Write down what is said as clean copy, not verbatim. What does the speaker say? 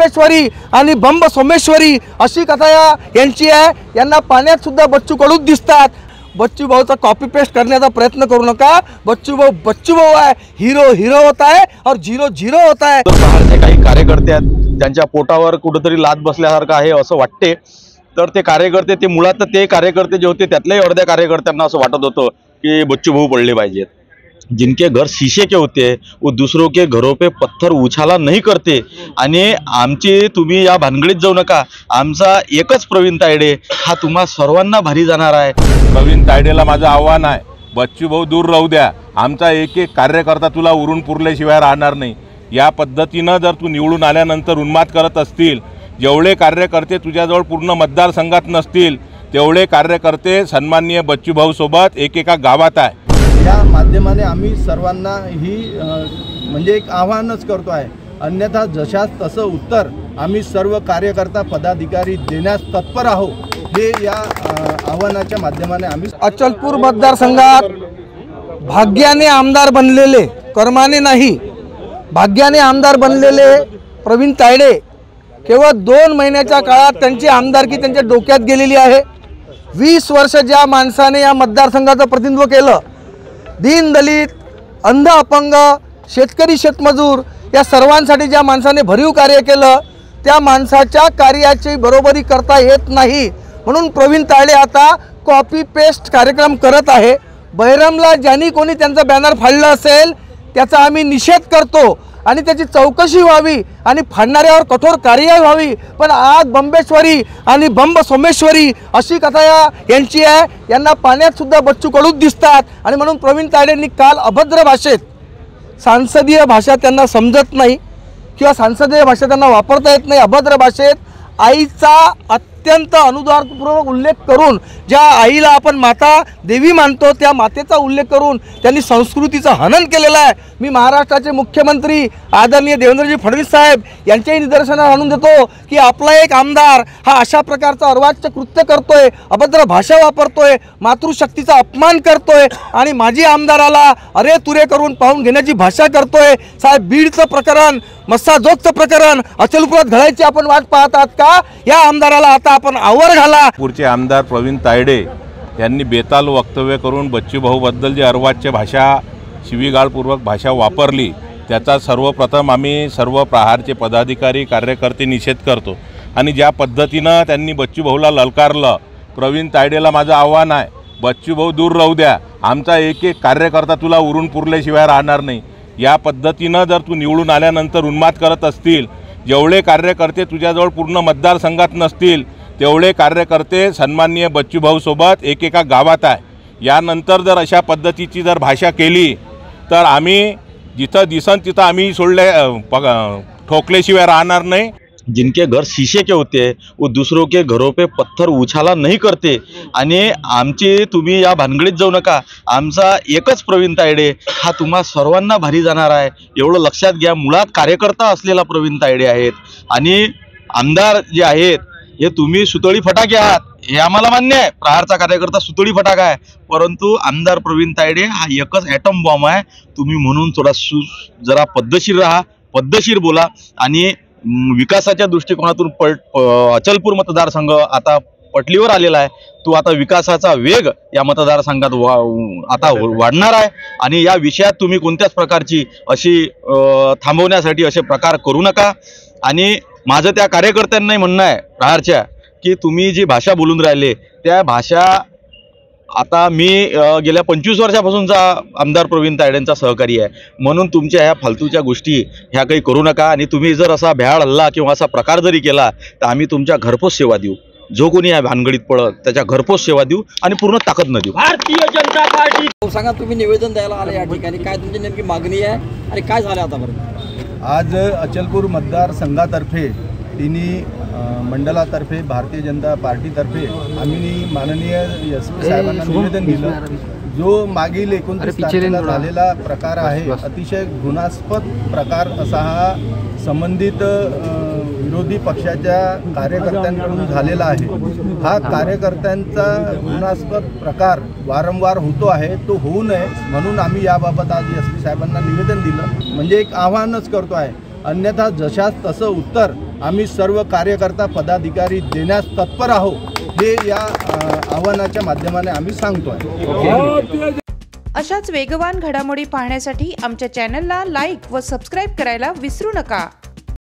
बंबेश्वरी आणि बंब सोमेश्वरी अशी कथा यांची आहे। यांना पाण्यात सुद्धा बच्चू कडूच दिसतात। बच्चू भाऊचा कॉपी पेस्ट करण्याचा प्रयत्न करू नका। बच्चू भाऊ आहे, हीरो होता है और झिरो होता है। बाहेरचे काही कार्यकर्ते आहेत त्यांच्या पोटावर कुठेतरी लाद बसल्यासारखं आहे असं वाटते। तर ते कार्यकर्ते ते मुळात ते कार्यकर्ते जे होते त्यातल्याही अर्ध्या कार्यकर्त्यांना असं वाटत होतं की बच्चू भाऊ पडले पाहिजेत। जिनके घर शीशे के होते वो दूसरों के घरों पे पत्थर उछाला नहीं करते। आणि आमची तुम्ही या भानगडीत जाऊ नका। आमचा एकच प्रवीण तायडे हा तुम्हा सर्वांना भारी जाणार आहे। प्रवीण तायडेला माझं आव्हान आहे, बच्चू भाऊ दूर राहू द्या। आमचा एक कार्यकर्ता तुला उरून पुरल्याशिवाय राहणार नाही। या पद्धतीनं जर तू निवडून आल्यानंतर उन्माद करत असतील, जेवढे कार्यकर्ते तुझ्याजवळ पूर्ण मतदारसंघात नसतील तेवढे कार्यकर्ते सन्माननीय बच्चू भाऊ सोबत एकेका गावात आहे। या माध्यमाने आम्ही सर्वांना ही म्हणजे एक आव्हानच करतो आहे। अन्यथा जशास तसं उत्तर आम्ही सर्व कार्यकर्ता पदाधिकारी देण्यास तत्पर आहोत। हे या आव्हानाच्या माध्यमाने आम्ही अचलपूर मतदारसंघात भाग्याने आमदार बनलेले, कर्माने नाही भाग्याने आमदार बनलेले प्रवीण तायडे केवळ 2 महिन्याच्या काळात त्यांची आमदारकी त्यांच्या डोक्यात गेलेली आहे। 20 वर्ष ज्या माणसाने या मतदारसंघाचं प्रतिनिधित्व केलं, दीन दलित, अंध अपंग, शेतकरी शेतमजूर या सर्वांसाठी ज्या माणसाने भरीव कार्य केलं, त्या माणसाच्या कार्याची बरोबरी करता येत नाही। म्हणून प्रवीण तायडे आता कॉपी पेस्ट कार्यक्रम करत आहे। बहिरमला ज्यांनी कोणी त्यांचा बॅनर फाडलं असेल त्याचा आम्ही निषेध करतो आणि त्याची चौकशी व्हावी आणि फाडणाऱ्यावर कठोर कार्यवाही व्हावी। पण आज बंबेश्वरी आणि बंब सोमेश्वरी अशी कथा यांची आहे। यांना पाण्यात सुद्धा बच्चू कडूच दिसतात आणि म्हणून प्रवीण तायडेंनी काल अभद्र भाषेत, सांसदीय भाषा त्यांना समजत नाही किंवा सांसदीय भाषा त्यांना वापरता येत नाही, अभद्र भाषेत आईचा अत्यंत अनुदारपूर्वक उल्लेख करून, ज्या आईला आपण माता देवी मानतो त्या मातेचा उल्लेख करून त्यांनी संस्कृतीचं हनन केलेलं आहे। मी महाराष्ट्राचे मुख्यमंत्री आदरणीय देवेंद्रजी फडणवीस साहेब यांच्याही निदर्शनास आणून देतो की आपला एक आमदार हा अशा प्रकारचं अर्वाच्य कृत्य करतोय, अभद्र भाषा वापरतोय, मातृशक्तीचा अपमान करतोय आणि माजी आमदाराला अरे तुरे करून पाहून घेण्याची भाषा करतोय। साहेब, बीडचं प्रकरण, मस्साजोगचं प्रकरण अचलपुरात घडायची आपण वाट पाहत आहात का? या आमदाराला आता आपण आवर घाला। पुरचे आमदार प्रवीण तायडे यांनी बेताल वक्तव्य करून बच्चू भाऊबद्दल जी अर्वाच्य भाषा, शिवीगाळपूर्वक भाषा वापरली त्याचा सर्वप्रथम आम्ही सर्व प्रहारचे पदाधिकारी कार्यकर्ते निषेध करतो। आणि ज्या पद्धतीनं त्यांनी बच्चू भाऊला ललकारलं, प्रवीण तायडेला माझं आव्हान आहे, बच्चू भाऊ दूर राहू द्या। आमचा एक कार्यकर्ता तुला उरून पुरल्याशिवाय राहणार नाही। या पद्धतीनं जर तू निवडून आल्यानंतर उन्माद करत असतील, जेवढे कार्यकर्ते तुझ्याजवळ पूर्ण मतदारसंघात नसतील तेवढे कार्यकर्ते सन्माननीय बच्चू भाऊ सोबत एकेका गावात आहे। यानंतर जर अशा पद्धतीची जर भाषा केली तर आम्ही जिथं दिसन तिथं आम्ही ठोकल्याशिवाय राहणार नाही। जिनके घर शीशे के होते वो दूसरों के घरों पे पत्थर उछाला नहीं करते। आणि आमची तुम्ही या भानगडीत जाऊ नका। आमचा एकच प्रवीण तायडे हा तुम्हा सर्वांना भारी जाणार आहे, एवढं लक्षात घ्या। मुळात कार्यकर्ता असलेला प्रवीण तायडे आहेत आणि आमदार जे आहेत हे तुम्ही सुतळी फटाके आहात, हे आम्हाला मान्य आहे। प्रहारचा कार्यकर्ता सुतळी फटाका आहे, परंतु आमदार प्रवीण तायडे हा एकच ॲटम बॉम्ब आहे। तुम्ही म्हणून थोडा जरा पद्धतशीर राहा, पद्धतशीर बोला आणि विकासाच्या दृष्टिकोनातून अचलपूर मतदारसंघ आता पटलीवर आलेला आहे। तो आता विकासाचा वेग या मतदारसंघात आता वाढणार आहे आणि या विषयात तुम्ही कोणत्याच प्रकारची अशी थांबवण्यासाठी असे प्रकार करू नका। आणि माझं त्या कार्यकर्त्यांनाही म्हणणं आहे प्रहारच्या की तुम्ही जी भाषा बोलून राहिले त्या भाषा, आता मी गेल्या 25 वर्षापासूनचा आमदार प्रवीण तायडेंचा सहकारी आहे, म्हणून तुमच्या ह्या फालतूच्या गोष्टी ह्या काही करू नका। आणि तुम्ही जर असा भ्याड हल्ला किंवा असा प्रकार जरी केला तर आम्ही तुमच्या घरपोच सेवा देऊ। जो कोणी या भानगडीत पडत त्याच्या घरपोच सेवा देऊ आणि पूर्ण ताकद न देऊ। भारतीय जनता पार्टी सांगा, तुम्ही निवेदन द्यायला आले या ठिकाणी, काय तुमची नेमकी मागणी आहे आणि काय झालं आतापर्यंत? आज अचलपूर मतदारसंघातर्फे तिन्ही मंडळातर्फे भारतीय जनता पार्टीतर्फे आम्ही माननीय SP साहेबांना निवेदन दिलं। जो मागील 29 तारखेला झालेला प्रकार आहे, अतिशय घृणास्पद प्रकार असा हा संबंधित विरोधी पक्षाच्या कार्यकर्त्यांकडून झालेला आहे। हा कार्यकर्त्यांचा घृणास्पद प्रकार वारंवार होतो आहे, तो होऊ नये म्हणून आम्ही याबाबत आज SP साहेबांना निवेदन दिलं, म्हणजे एक आव्हानच करतो आहे। अन्यथा जशास तसं उत्तर आम्ही सर्व कार्यकर्ता पदाधिकारी देण्यास तत्पर आहोत, हे या आव्हानाच्या माध्यमाने आम्ही सांगतोय। अशाच वेगवान घडामोडी पाहण्यासाठी आमच्या चॅनलला लाईक व सबस्क्राईब करायला विसरू नका।